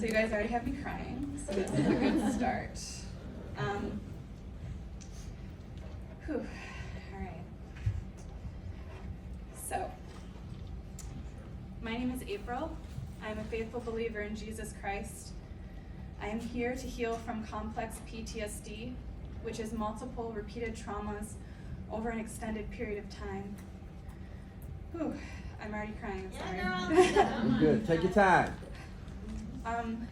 So you guys already have me crying, so this is a good start. All right. So, my name is April. I'm a faithful believer in Jesus Christ. I am here to heal from complex PTSD, which is multiple repeated traumas over an extended period of time. I'm already crying, I'm sorry. Good, take your time.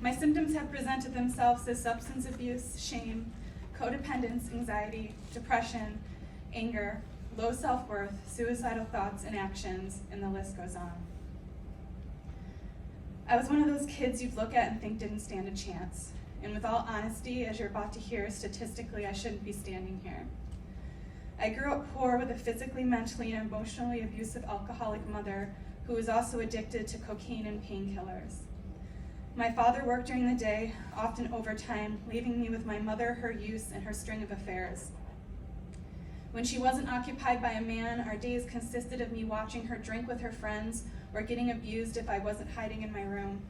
My symptoms have presented themselves as substance abuse, shame, codependence, anxiety, depression, anger, low self-worth, suicidal thoughts and actions, and the list goes on. I was one of those kids you'd look at and think didn't stand a chance. And with all honesty, as you're about to hear, statistically, I shouldn't be standing here. I grew up poor with a physically, mentally, and emotionally abusive alcoholic mother who was also addicted to cocaine and painkillers. My father worked during the day, often overtime, leaving me with my mother, her use, and her string of affairs. When she wasn't occupied by a man, our days consisted of me watching her drink with her friends or getting abused if I wasn't hiding in my room.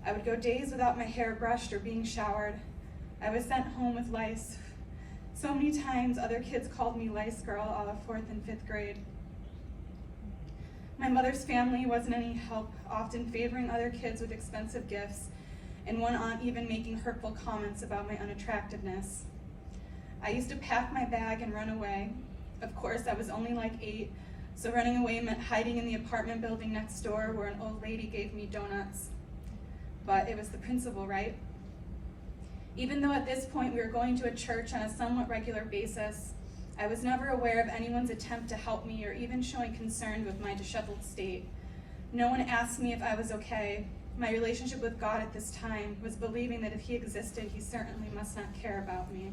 I would go days without my hair brushed or being showered. I was sent home with lice. So many times other kids called me Lice Girl all of 4th and 5th grade. My mother's family wasn't any help, often favoring other kids with expensive gifts, and one aunt even making hurtful comments about my unattractiveness. I used to pack my bag and run away. Of course, I was only like 8, so running away meant hiding in the apartment building next door where an old lady gave me donuts. But it was the principle, right? Even though at this point we were going to a church on a somewhat regular basis, I was never aware of anyone's attempt to help me or even showing concern with my disheveled state. No one asked me if I was okay. My relationship with God at this time was believing that if he existed, he certainly must not care about me.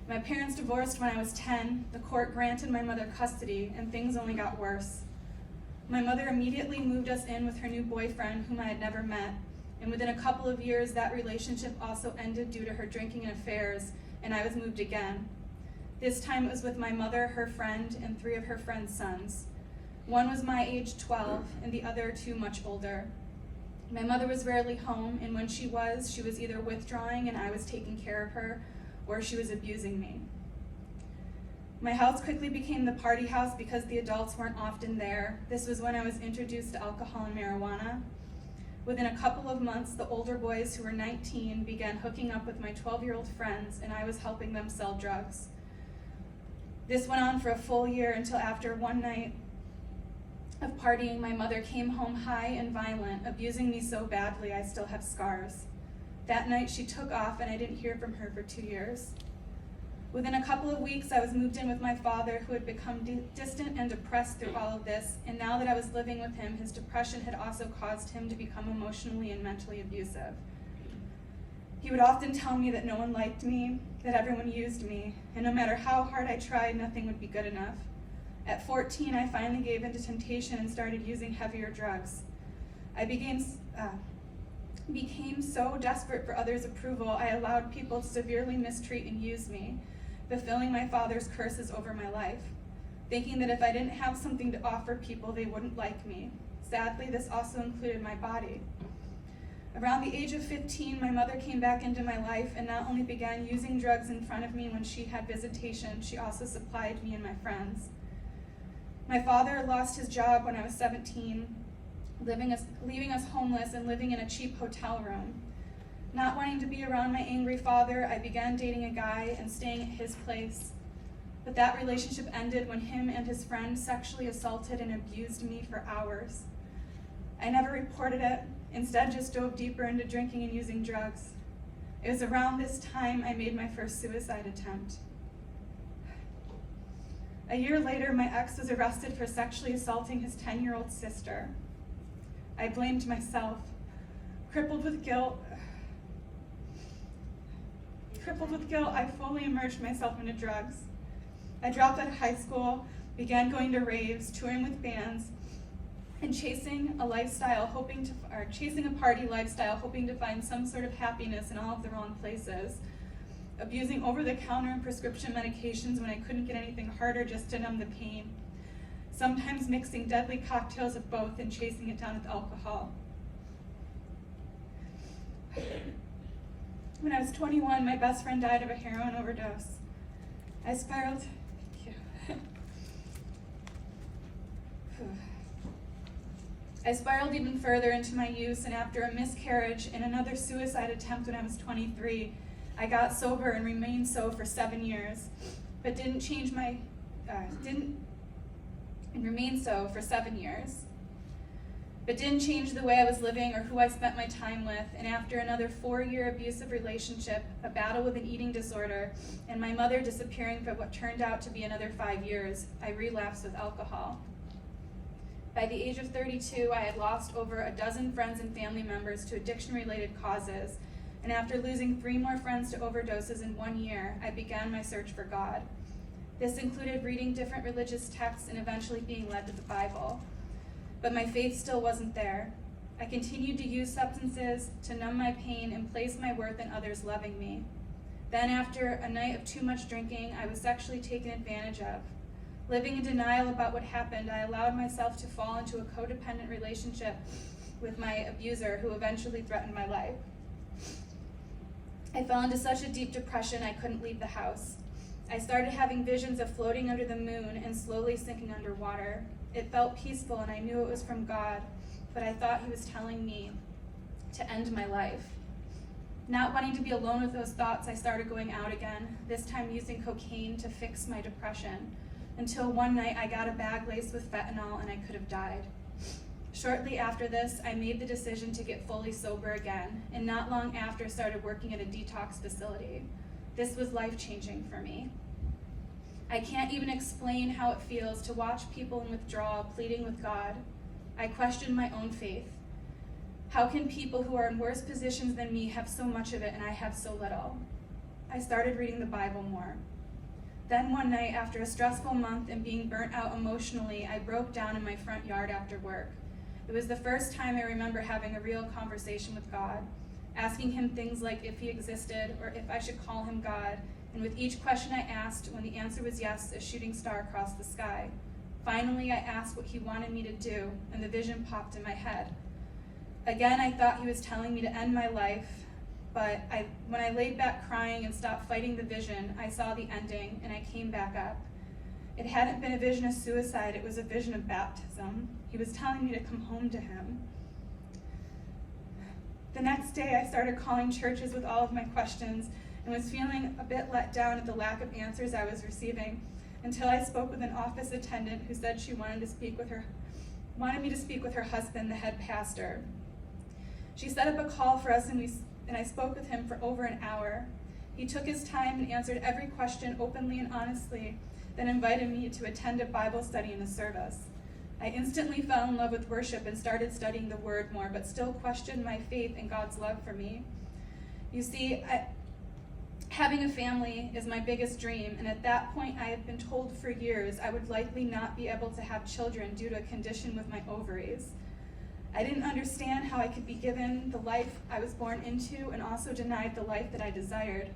My parents divorced when I was 10. The court granted my mother custody, and things only got worse. My mother immediately moved us in with her new boyfriend, whom I had never met, and within a couple of years, that relationship also ended due to her drinking and affairs, and I was moved again. This time it was with my mother, her friend, and 3 of her friend's sons. One was my age, 12, and the other 2 much older. My mother was rarely home, and when she was either withdrawing and I was taking care of her, or she was abusing me. My house quickly became the party house because the adults weren't often there. This was when I was introduced to alcohol and marijuana. Within a couple of months, the older boys who were 19 began hooking up with my 12-year-old friends, and I was helping them sell drugs. This went on for a full year until after one night of partying, my mother came home high and violent, abusing me so badly I still have scars. That night she took off and I didn't hear from her for 2 years. Within a couple of weeks, I was moved in with my father, who had become distant and depressed through all of this, and now that I was living with him, his depression had also caused him to become emotionally and mentally abusive. He would often tell me that no one liked me, that everyone used me, and no matter how hard I tried, nothing would be good enough. At 14, I finally gave in to temptation and started using heavier drugs. I became so desperate for others' approval, I allowed people to severely mistreat and use me, fulfilling my father's curses over my life, thinking that if I didn't have something to offer people, they wouldn't like me. Sadly, this also included my body. Around the age of 15, my mother came back into my life and not only began using drugs in front of me when she had visitation, she also supplied me and my friends. My father lost his job when I was 17, leaving us homeless and living in a cheap hotel room. Not wanting to be around my angry father, I began dating a guy and staying at his place. But that relationship ended when him and his friend sexually assaulted and abused me for hours. I never reported it, instead just dove deeper into drinking and using drugs. It was around this time I made my first suicide attempt. A year later, my ex was arrested for sexually assaulting his 10-year-old sister. I blamed myself. Crippled with guilt, I fully immersed myself into drugs. I dropped out of high school, began going to raves, touring with bands, and chasing a party lifestyle, hoping to find some sort of happiness in all of the wrong places. Abusing over-the-counter and prescription medications when I couldn't get anything harder just to numb the pain. Sometimes mixing deadly cocktails of both and chasing it down with alcohol. When I was 21, my best friend died of a heroin overdose. I spiraled. I spiraled even further into my use, and after a miscarriage and another suicide attempt when I was 23, I got sober and remained so for 7 years, but didn't change the way I was living or who I spent my time with. And after another 4-year abusive relationship, a battle with an eating disorder, and my mother disappearing for what turned out to be another 5 years, I relapsed with alcohol. By the age of 32, I had lost over a dozen friends and family members to addiction-related causes, and after losing 3 more friends to overdoses in 1 year, I began my search for God. This included reading different religious texts and eventually being led to the Bible. But my faith still wasn't there. I continued to use substances to numb my pain and place my worth in others loving me. Then after a night of too much drinking, I was sexually taken advantage of. Living in denial about what happened, I allowed myself to fall into a codependent relationship with my abuser, who eventually threatened my life. I fell into such a deep depression I couldn't leave the house. I started having visions of floating under the moon and slowly sinking underwater. It felt peaceful and I knew it was from God, but I thought he was telling me to end my life. Not wanting to be alone with those thoughts, I started going out again, this time using cocaine to fix my depression, until one night I got a bag laced with fentanyl and I could have died. Shortly after this, I made the decision to get fully sober again, and not long after started working at a detox facility. This was life-changing for me. I can't even explain how it feels to watch people in withdrawal pleading with God. I questioned my own faith. How can people who are in worse positions than me have so much of it and I have so little? I started reading the Bible more. Then one night, after a stressful month and being burnt out emotionally, I broke down in my front yard after work. It was the first time I remember having a real conversation with God, asking him things like if he existed or if I should call him God, and with each question I asked, when the answer was yes, a shooting star crossed the sky. Finally, I asked what he wanted me to do, and the vision popped in my head. Again, I thought he was telling me to end my life, but when I laid back crying and stopped fighting the vision, I saw the ending, and I came back up. It hadn't been a vision of suicide, it was a vision of baptism. He was telling me to come home to him. The next day, I started calling churches with all of my questions and was feeling a bit let down at the lack of answers I was receiving, until I spoke with an office attendant who said she wanted me to speak with her husband, the head pastor. She set up a call for us, and I spoke with him for over an hour. He took his time and answered every question openly and honestly, then invited me to attend a Bible study in the service. I instantly fell in love with worship and started studying the Word more, but still questioned my faith and God's love for me. You see, having a family is my biggest dream, and at that point I had been told for years I would likely not be able to have children due to a condition with my ovaries. I didn't understand how I could be given the life I was born into and also denied the life that I desired.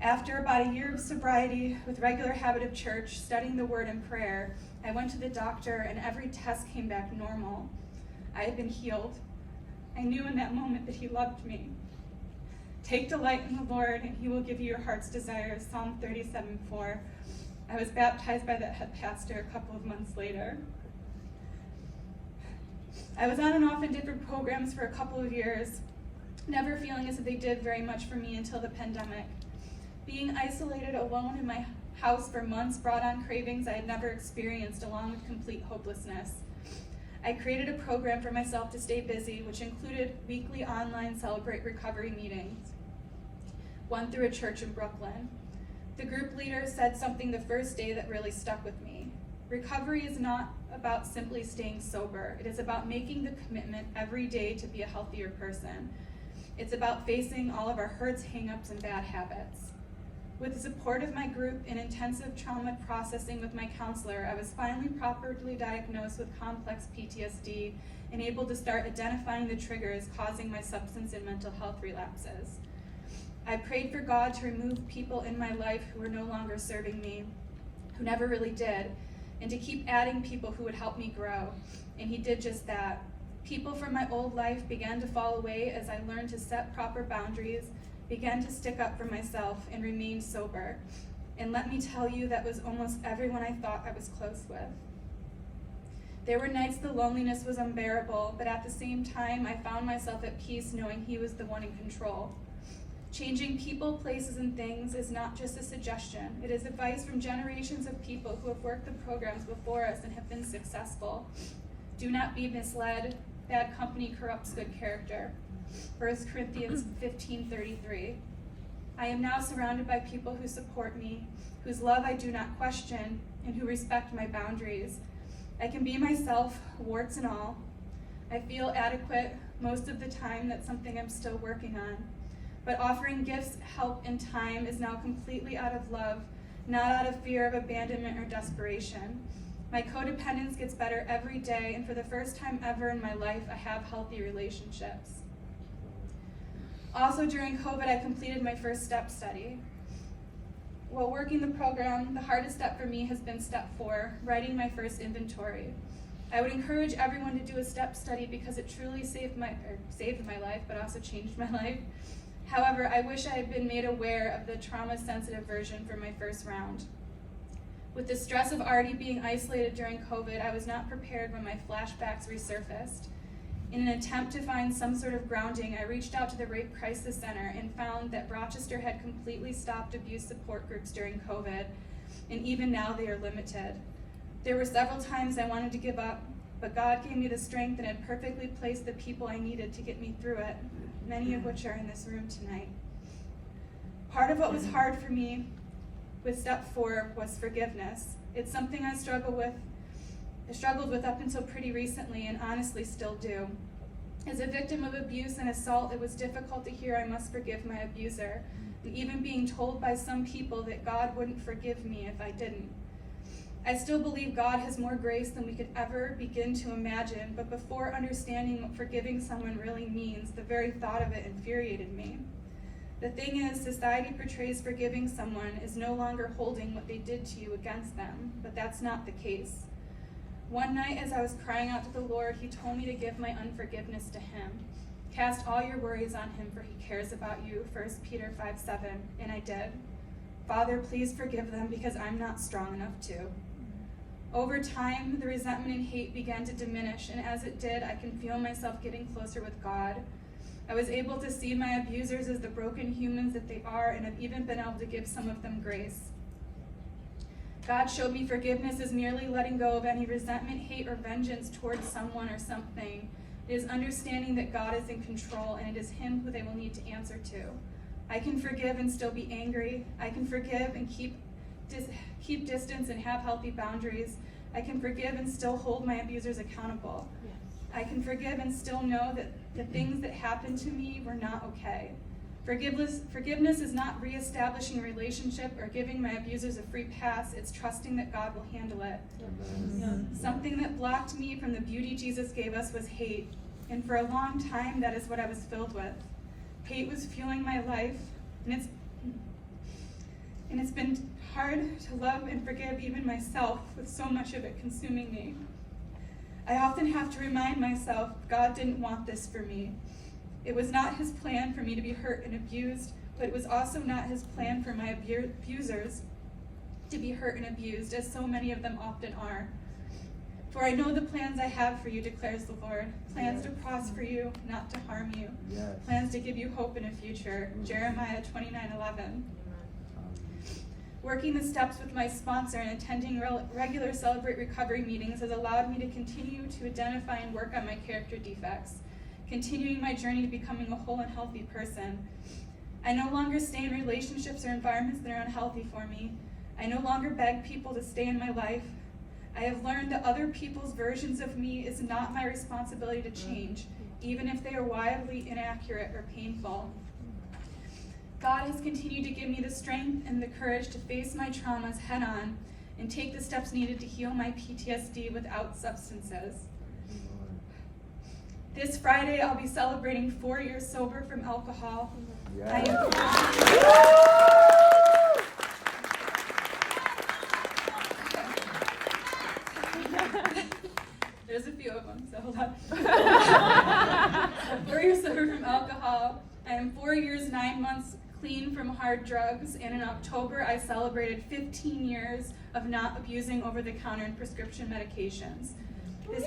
After about a year of sobriety with regular habit of church, studying the Word and prayer, I went to the doctor and every test came back normal. I had been healed. I knew in that moment that he loved me. Take delight in the Lord and he will give you your heart's desires, Psalm 37:4. I was baptized by that head pastor a couple of months later. I was on and off in different programs for a couple of years, never feeling as if they did very much for me until the pandemic. Being isolated alone in my house for months brought on cravings I had never experienced, along with complete hopelessness. I created a program for myself to stay busy, which included weekly online Celebrate Recovery meetings, one through a church in Brooklyn. The group leader said something the first day that really stuck with me. Recovery is not about simply staying sober. It is about making the commitment every day to be a healthier person. It's about facing all of our hurts, hang-ups, and bad habits. With the support of my group and intensive trauma processing with my counselor, I was finally properly diagnosed with complex PTSD and able to start identifying the triggers causing my substance and mental health relapses. I prayed for God to remove people in my life who were no longer serving me, who never really did, and to keep adding people who would help me grow. And he did just that. People from my old life began to fall away as I learned to set proper boundaries, began to stick up for myself, and remained sober. And let me tell you, that was almost everyone I thought I was close with. There were nights the loneliness was unbearable, but at the same time, I found myself at peace knowing he was the one in control. Changing people, places, and things is not just a suggestion. It is advice from generations of people who have worked the programs before us and have been successful. Do not be misled. Bad company corrupts good character. 1 Corinthians 15:33. I am now surrounded by people who support me, whose love I do not question, and who respect my boundaries. I can be myself, warts and all. I feel adequate most of the time. That's something I'm still working on. But offering gifts, help, and time is now completely out of love, not out of fear of abandonment or desperation. My codependence gets better every day, and for the first time ever in my life, I have healthy relationships. Also during COVID, I completed my first step study. While working the program, the hardest step for me has been step 4, writing my first inventory. I would encourage everyone to do a step study because it truly saved my life, but also changed my life. However, I wish I had been made aware of the trauma-sensitive version for my first round. With the stress of already being isolated during COVID, I was not prepared when my flashbacks resurfaced. In an attempt to find some sort of grounding, I reached out to the Rape Crisis Center and found that Rochester had completely stopped abuse support groups during COVID, and even now they are limited. There were several times I wanted to give up, but God gave me the strength and had perfectly placed the people I needed to get me through it, many of which are in this room tonight. Part of what was hard for me with step 4 was forgiveness. It's something I struggled with up until pretty recently, and honestly still do. As a victim of abuse and assault, it was difficult to hear I must forgive my abuser, and even being told by some people that God wouldn't forgive me if I didn't. I still believe God has more grace than we could ever begin to imagine, but before understanding what forgiving someone really means, the very thought of it infuriated me. The thing is, society portrays forgiving someone as no longer holding what they did to you against them, but that's not the case. One night as I was crying out to the Lord, he told me to give my unforgiveness to him. Cast all your worries on him, for he cares about you, 1 Peter 5:7, and I did. Father, please forgive them because I'm not strong enough to. Over time, the resentment and hate began to diminish, and as it did, I can feel myself getting closer with God. I was able to see my abusers as the broken humans that they are, and have even been able to give some of them grace. God showed me forgiveness is merely letting go of any resentment, hate, or vengeance towards someone or something. It is understanding that God is in control, and it is him who they will need to answer to. I can forgive and still be angry. I can forgive and keep distance and have healthy boundaries. I can forgive and still hold my abusers accountable. Yes. I can forgive and still know that the things that happened to me were not okay. Forgiveness is not reestablishing a relationship or giving my abusers a free pass. It's trusting that God will handle it. Amen. Something that blocked me from the beauty Jesus gave us was hate. And for a long time, that is what I was filled with. Hate was fueling my life, and it's been hard to love and forgive even myself, with so much of it consuming me. I often have to remind myself God didn't want this for me. It was not his plan for me to be hurt and abused, but it was also not his plan for my abusers to be hurt and abused, as so many of them often are. For I know the plans I have for you, declares the Lord. Plans to prosper you, not to harm you. Yes. Plans to give you hope in a future. Jeremiah 29:11. Working the steps with my sponsor and attending regular Celebrate Recovery meetings has allowed me to continue to identify and work on my character defects, continuing my journey to becoming a whole and healthy person. I no longer stay in relationships or environments that are unhealthy for me. I no longer beg people to stay in my life. I have learned that other people's versions of me is not my responsibility to change, even if they are wildly inaccurate or painful. God has continued to give me the strength and the courage to face my traumas head on and take the steps needed to heal my PTSD without substances. This Friday, I'll be celebrating 4 years sober from alcohol. There's a few of them, so hold on. 4 years sober from alcohol. I am 4 years, 9 months clean from hard drugs, and in October I celebrated 15 years of not abusing over-the-counter and prescription medications. This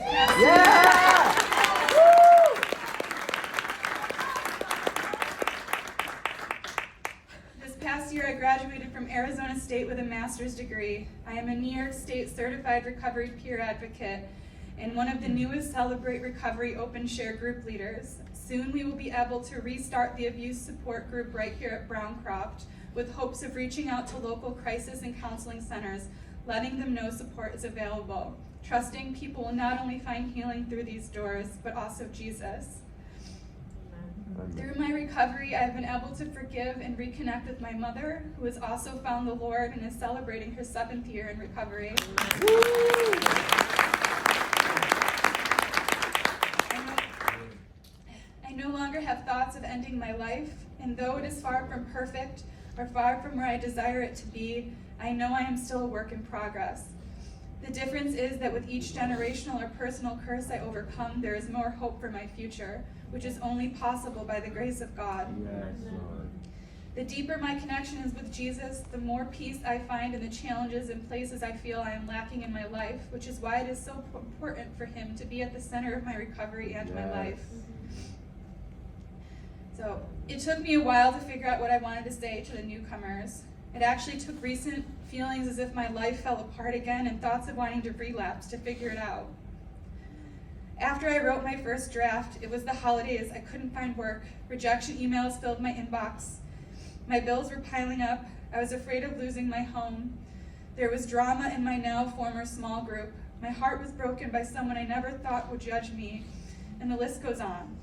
past year I graduated from Arizona State with a master's degree. I am a New York State certified recovery peer advocate and one of the newest Celebrate Recovery Open Share group leaders. Soon we will be able to restart the abuse support group right here at Browncroft with hopes of reaching out to local crisis and counseling centers, letting them know support is available, trusting people will not only find healing through these doors, but also Jesus. Through my recovery, I've been able to forgive and reconnect with my mother, who has also found the Lord and is celebrating her 7th year in recovery. I no longer have thoughts of ending my life, and though it is far from perfect or far from where I desire it to be, I know I am still a work in progress. The difference is that with each generational or personal curse I overcome, there is more hope for my future, which is only possible by the grace of God. Yes, the deeper my connection is with Jesus, the more peace I find in the challenges and places I feel I am lacking in my life, which is why it is so important for Him to be at the center of my recovery and my life. So, it took me a while to figure out what I wanted to say to the newcomers. It actually took recent feelings as if my life fell apart again and thoughts of wanting to relapse to figure it out. After I wrote my first draft, it was the holidays. I couldn't find work. Rejection emails filled my inbox. My bills were piling up. I was afraid of losing my home. There was drama in my now former small group. My heart was broken by someone I never thought would judge me, and the list goes on.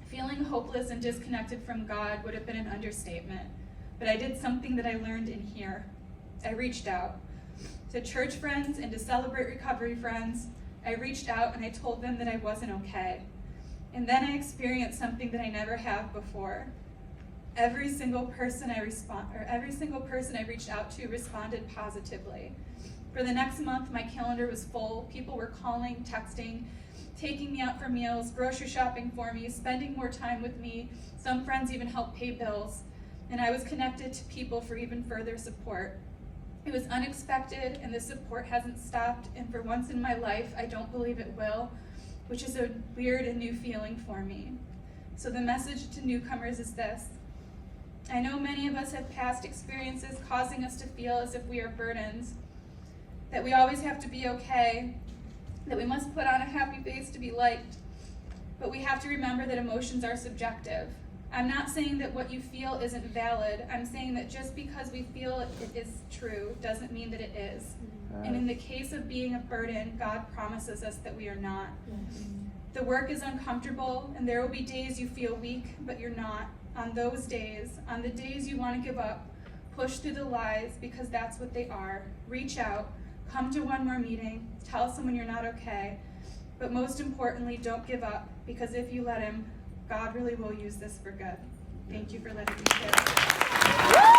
Feeling hopeless and disconnected from God would have been an understatement, but I did something that I learned in here. I reached out to church friends and to Celebrate Recovery friends. I reached out and I told them that I wasn't okay. And then I experienced something that I never have before. Every single person I reached out to responded positively. For the next month, my calendar was full. People were calling, texting, taking me out for meals, grocery shopping for me, spending more time with me. Some friends even helped pay bills. And I was connected to people for even further support. It was unexpected, and the support hasn't stopped, and for once in my life, I don't believe it will, which is a weird and new feeling for me. So the message to newcomers is this. I know many of us have past experiences causing us to feel as if we are burdens, that we always have to be okay, that we must put on a happy face to be liked, but we have to remember that emotions are subjective. I'm not saying that what you feel isn't valid. I'm saying that just because we feel it is true doesn't mean that it is. And in the case of being a burden, God promises us that we are not. The work is uncomfortable, and there will be days you feel weak, but you're not. On those days, on the days you want to give up, push through the lies because that's what they are. Reach out, come to one more meeting, tell someone you're not okay, but most importantly, don't give up, because if you let Him, God really will use this for good. Thank you for letting me share.